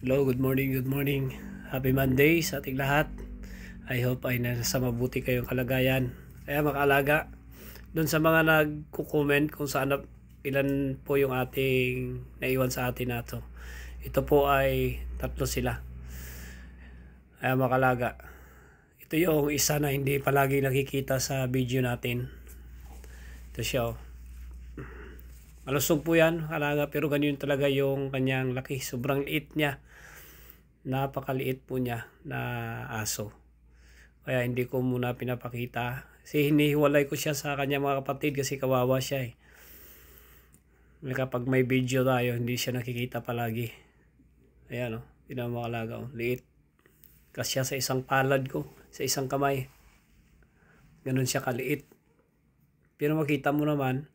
Hello, good morning, good morning. Happy Monday sa ating lahat. I hope ay nasa mabuti kayong kalagayan. Kaya makaalaga, doon sa mga nagko-comment kung saan ilan po yung ating naiwan sa atin nato. Ito po ay tatlo sila. Kaya makalaga. Ito yung isa na hindi palagi nakikita sa video natin. Ito siya. Malusog po yan, kalaga, pero ganyan talaga yung kanyang laki. Sobrang liit niya. Napakaliit po niya na aso. Kaya hindi ko muna pinapakita. Kasi hinihiwalay ko siya sa kanya mga kapatid kasi kawawa siya eh. Kapag may video tayo, hindi siya nakikita palagi. Ayan o, pinamamakalaga o. Liit. Kasya sa isang palad ko, sa isang kamay. Ganun siya kaliit. Pero makita mo naman,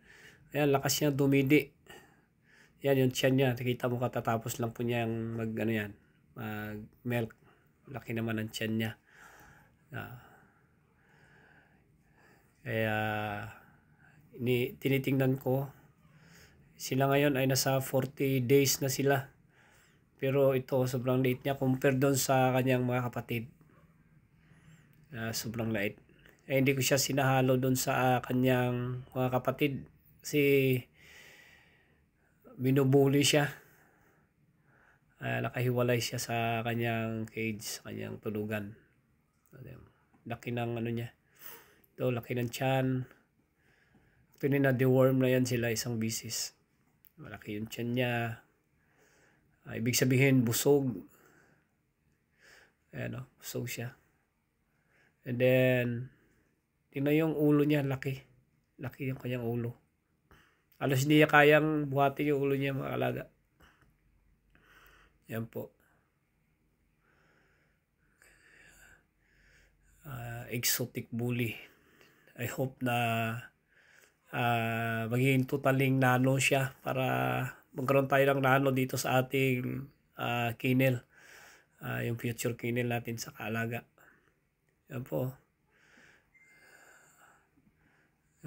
ayan, lakas niya dumidi. Yan yung tiyan niya. Nakita mo katatapos lang po niyang mag-milk. Laki naman ang tiyan niya. Kaya tinitingnan ko. Sila ngayon ay nasa 40 days na sila. Pero ito sobrang liit niya compare doon sa kanyang mga kapatid. Sobrang liit. Hindi ko siya sinahalo doon sa kanyang mga kapatid. Kasi binubuli siya. Nakahiwalay siya sa kanyang cage, sa kanyang tulugan. Laki ng niya. Ito, laki ng tiyan. Ito na deworm na yan sila isang bisis. Malaki yung tiyan niya. Ibig sabihin busog. Ayan o, busog siya. And then, tingnan yung ulo niya, laki. Laki yung kanyang ulo. Alos hindi niya kayang buhatin yung ulo niya mga alaga. Yan po. Exotic bully. I hope na magiging totaling nano siya para magkaroon tayo ng nano dito sa ating kennel. Yung future kennel natin sa kaalaga. Yan po.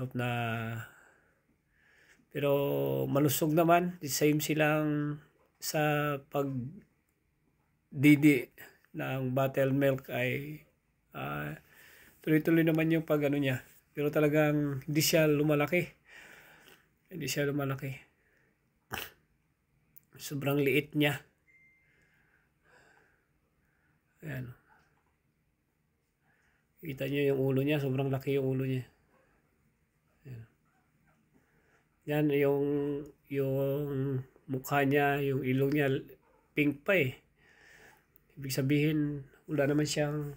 Hope na pero malusog naman. The same silang sa pagdidi ng buttermilk ay tuloy-tuloy naman yung niya. Pero talagang hindi siya lumalaki. Hindi siya lumalaki. Sobrang liit niya. Ayan. Kita niyo yung ulo niya. Sobrang laki yung ulo niya. Ayan. Yan yung mukha niya, yung ilong niya, pink pa eh. Ibig sabihin, wala naman siyang